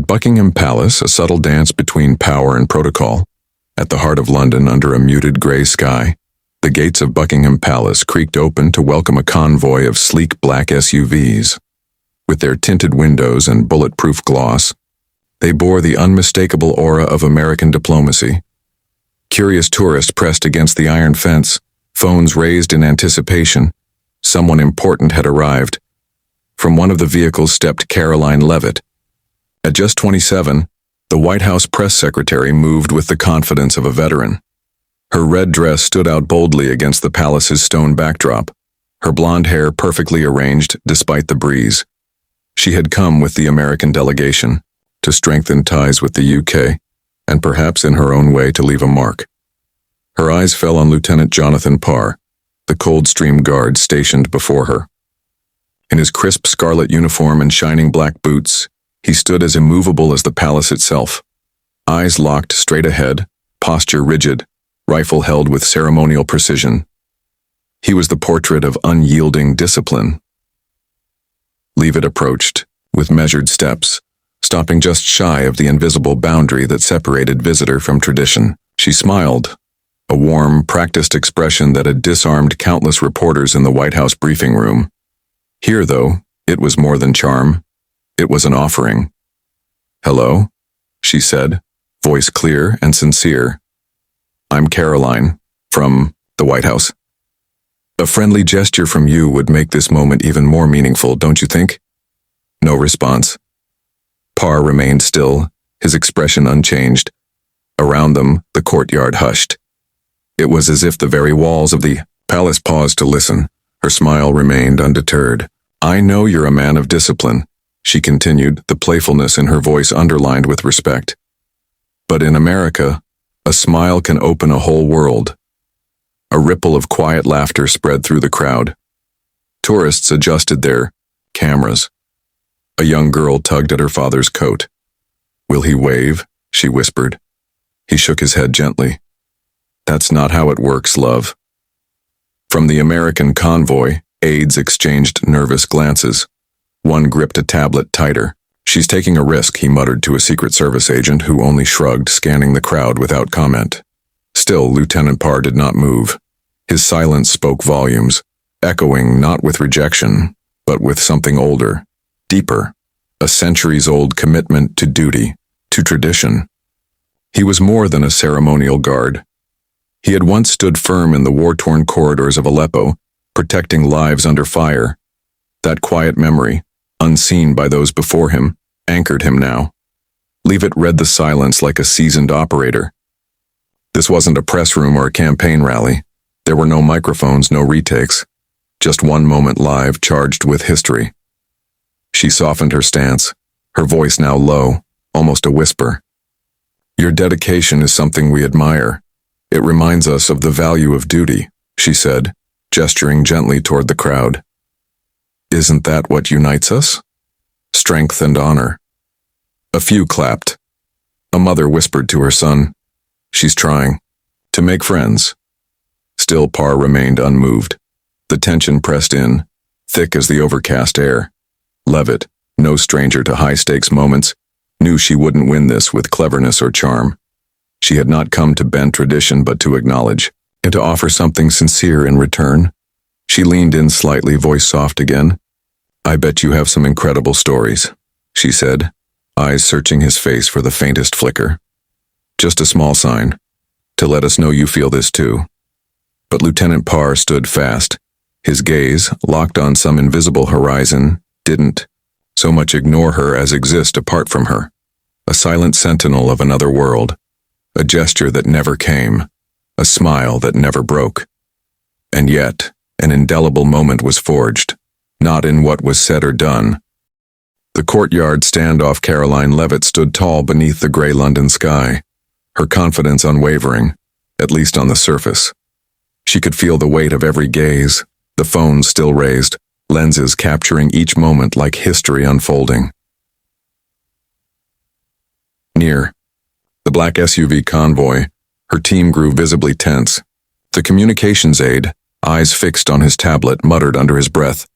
At Buckingham Palace, a subtle dance between power and protocol. At the heart of London, under a muted grey sky, the gates of Buckingham Palace creaked open to welcome a convoy of sleek black SUVs. With their tinted windows and bulletproof gloss, they bore the unmistakable aura of American diplomacy. Curious tourists pressed against the iron fence, phones raised in anticipation. Someone important had arrived. From one of the vehicles stepped Caroline Leavitt. At just 27, the White House press secretary moved with the confidence of a veteran. Her red dress stood out boldly against the palace's stone backdrop, her blonde hair perfectly arranged despite the breeze. She had come with the American delegation to strengthen ties with the UK, and perhaps in her own way to leave a mark. Her eyes fell on Lieutenant Jonathan Parr, the Coldstream Guard stationed before her. In his crisp scarlet uniform and shining black boots, he stood as immovable as the palace itself. Eyes locked straight ahead, posture rigid, rifle held with ceremonial precision. He was the portrait of unyielding discipline. Leavitt approached, with measured steps, stopping just shy of the invisible boundary that separated visitor from tradition. She smiled, a warm, practiced expression that had disarmed countless reporters in the White House briefing room. Here, though, it was more than charm. It was an offering. "Hello," she said, voice clear and sincere. "I'm Caroline, from the White House. A friendly gesture from you would make this moment even more meaningful, don't you think?" No response. Parr remained still, his expression unchanged. Around them, the courtyard hushed. It was as if the very walls of the palace paused to listen. Her smile remained undeterred. "I know you're a man of discipline," she continued, the playfulness in her voice underlined with respect. "But in America, a smile can open a whole world." A ripple of quiet laughter spread through the crowd. Tourists adjusted their cameras. A young girl tugged at her father's coat. "Will he wave?" she whispered. He shook his head gently. "That's not how it works, love." From the American convoy, aides exchanged nervous glances. One gripped a tablet tighter. "She's taking a risk," he muttered to a Secret Service agent who only shrugged, scanning the crowd without comment. Still, Lieutenant Parr did not move. His silence spoke volumes, echoing not with rejection, but with something older, deeper, a centuries-old commitment to duty, to tradition. He was more than a ceremonial guard. He had once stood firm in the war-torn corridors of Aleppo, protecting lives under fire. That quiet memory, unseen by those before him, anchored him now. Leavitt read the silence like a seasoned operator. This wasn't a press room or a campaign rally. There were no microphones, no retakes. Just one moment live, charged with history. She softened her stance, her voice now low, almost a whisper. "Your dedication is something we admire. It reminds us of the value of duty," she said, gesturing gently toward the crowd. "Isn't that what unites us? Strength and honor." A few clapped. A mother whispered to her son, "She's trying to make friends." Still, Parr remained unmoved. The tension pressed in, thick as the overcast air. Leavitt, no stranger to high-stakes moments, knew she wouldn't win this with cleverness or charm. She had not come to bend tradition but to acknowledge, and to offer something sincere in return. She leaned in slightly, voice soft again. "I bet you have some incredible stories," she said, eyes searching his face for the faintest flicker. "Just a small sign, to let us know you feel this too." But Lieutenant Parr stood fast. His gaze, locked on some invisible horizon, didn't so much ignore her as exist apart from her. A silent sentinel of another world. A gesture that never came. A smile that never broke. And yet, an indelible moment was forged, not in what was said or done. The courtyard standoff Caroline Leavitt stood tall beneath the grey London sky, her confidence unwavering, at least on the surface. She could feel the weight of every gaze, the phone still raised, lenses capturing each moment like history unfolding. Near the black SUV convoy, her team grew visibly tense. The communications aide, eyes fixed on his tablet, muttered under his breath,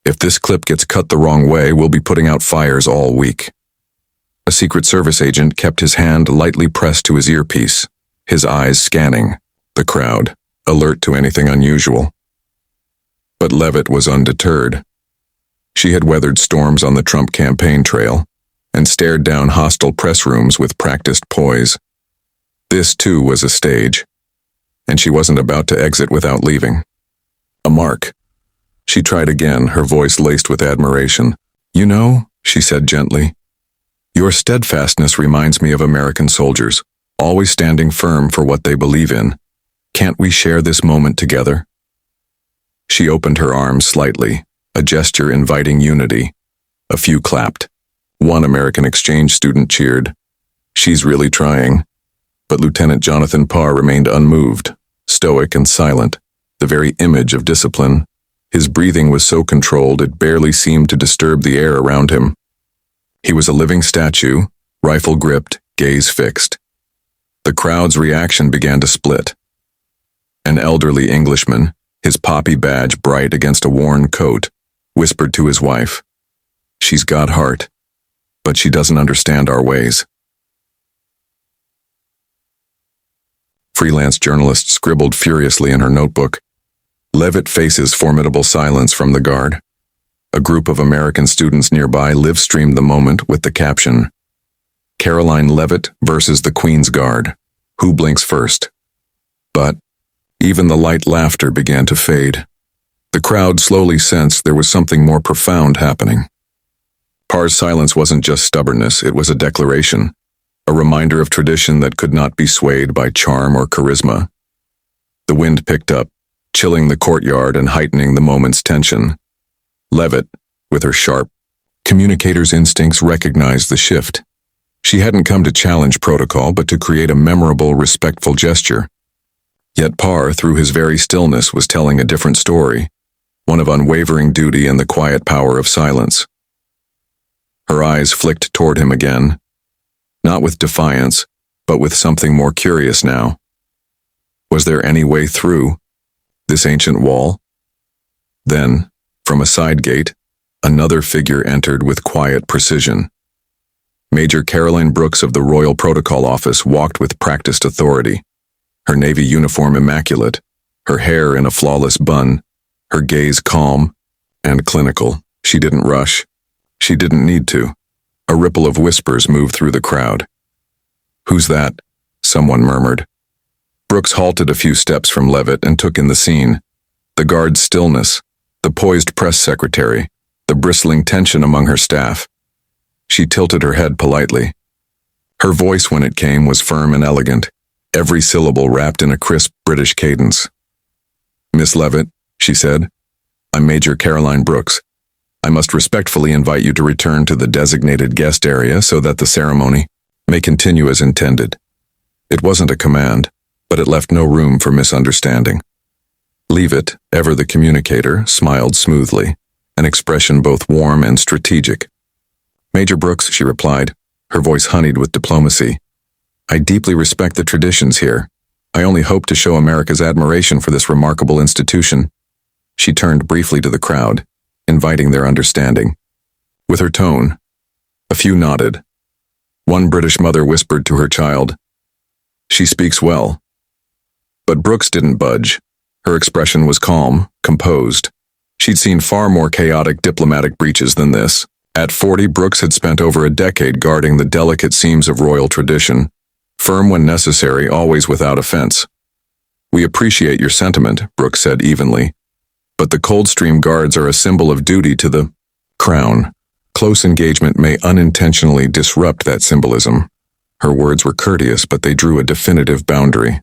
"If this clip gets cut the wrong way, we'll be putting out fires all week." A Secret Service agent kept his hand lightly pressed to his earpiece, his eyes scanning the crowd, alert to anything unusual. But Levitt was undeterred. She had weathered storms on the Trump campaign trail and stared down hostile press rooms with practiced poise. This, too, was a stage, and she wasn't about to exit without leaving a mark. She tried again, her voice laced with admiration. "You know," she said gently, "your steadfastness reminds me of American soldiers, always standing firm for what they believe in. Can't we share this moment together?" She opened her arms slightly, a gesture inviting unity. A few clapped. One American exchange student cheered. "She's really trying." But Lieutenant Jonathan Parr remained unmoved, stoic and silent, the very image of discipline. His breathing was so controlled it barely seemed to disturb the air around him. He was a living statue, rifle gripped, gaze fixed. The crowd's reaction began to split. An elderly Englishman, his poppy badge bright against a worn coat, whispered to his wife, "She's got heart, but she doesn't understand our ways." Freelance journalist scribbled furiously in her notebook. Levitt faces formidable silence from the guard. A group of American students nearby live-streamed the moment with the caption, "Caroline Levitt versus the Queen's Guard. Who blinks first?" But even the light laughter began to fade. The crowd slowly sensed there was something more profound happening. Parr's silence wasn't just stubbornness, it was a declaration, a reminder of tradition that could not be swayed by charm or charisma. The wind picked up, chilling the courtyard and heightening the moment's tension. Levitt, with her sharp communicator's instincts, recognized the shift. She hadn't come to challenge protocol, but to create a memorable, respectful gesture. Yet Parr, through his very stillness, was telling a different story, one of unwavering duty and the quiet power of silence. Her eyes flicked toward him again, not with defiance, but with something more curious now. Was there any way through this ancient wall? Then, from a side gate, another figure entered with quiet precision. Major Caroline Brooks of the Royal Protocol Office walked with practiced authority, her navy uniform immaculate, her hair in a flawless bun, her gaze calm and clinical. She didn't rush. She didn't need to. A ripple of whispers moved through the crowd. "Who's that?" someone murmured. Brooks halted a few steps from Levitt and took in the scene. The guard's stillness, the poised press secretary, the bristling tension among her staff. She tilted her head politely. Her voice, when it came, was firm and elegant, every syllable wrapped in a crisp British cadence. "Miss Levitt," she said, "I'm Major Caroline Brooks. I must respectfully invite you to return to the designated guest area so that the ceremony may continue as intended." It wasn't a command, but it left no room for misunderstanding. Levitt, ever the communicator, smiled smoothly, an expression both warm and strategic. "Major Brooks," she replied, her voice honeyed with diplomacy, "I deeply respect the traditions here. I only hope to show America's admiration for this remarkable institution." She turned briefly to the crowd, inviting their understanding. With her tone, a few nodded. One British mother whispered to her child, "She speaks well." But Brooks didn't budge. Her expression was calm, composed. She'd seen far more chaotic diplomatic breaches than this. At 40, Brooks had spent over a decade guarding the delicate seams of royal tradition, firm when necessary, always without offense. "We appreciate your sentiment," Brooks said evenly, "but the Coldstream Guards are a symbol of duty to the Crown. Close engagement may unintentionally disrupt that symbolism." Her words were courteous, but they drew a definitive boundary.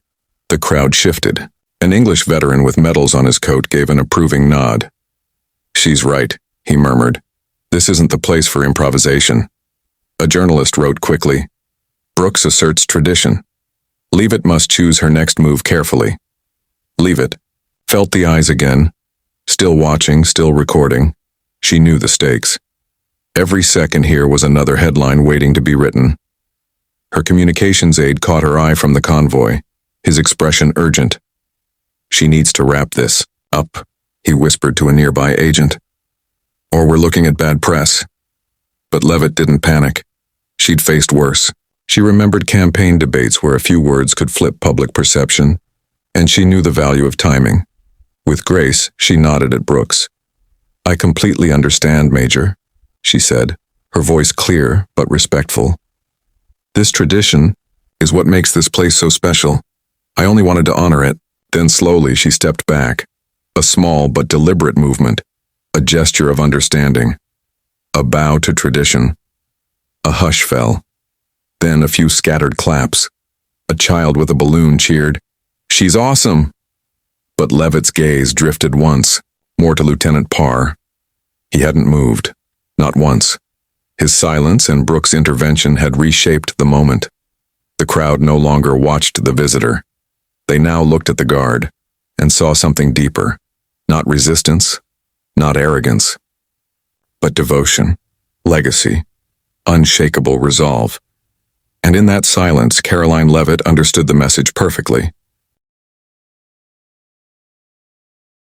The crowd shifted. An English veteran with medals on his coat gave an approving nod. "She's right," he murmured. "This isn't the place for improvisation." A journalist wrote quickly, "Brooks asserts tradition. Levitt must choose her next move carefully." Levitt felt the eyes again, still watching, still recording. She knew the stakes. Every second here was another headline waiting to be written. Her communications aide caught her eye from the convoy, his expression urgent. "She needs to wrap this up," he whispered to a nearby agent, "or we're looking at bad press." But Levitt didn't panic. She'd faced worse. She remembered campaign debates where a few words could flip public perception, and she knew the value of timing. With grace, she nodded at Brooks. "I completely understand, Major," she said, her voice clear but respectful. "This tradition is what makes this place so special. I only wanted to honor it." Then slowly she stepped back, a small but deliberate movement, a gesture of understanding, a bow to tradition. A hush fell. Then a few scattered claps. A child with a balloon cheered, "She's awesome!" But Levitt's gaze drifted once, more to Lieutenant Parr. He hadn't moved, not once. His silence and Brooks' intervention had reshaped the moment. The crowd no longer watched the visitor. They now looked at the guard and saw something deeper. Not resistance, not arrogance, but devotion, legacy, unshakable resolve. And in that silence, Caroline Levitt understood the message perfectly.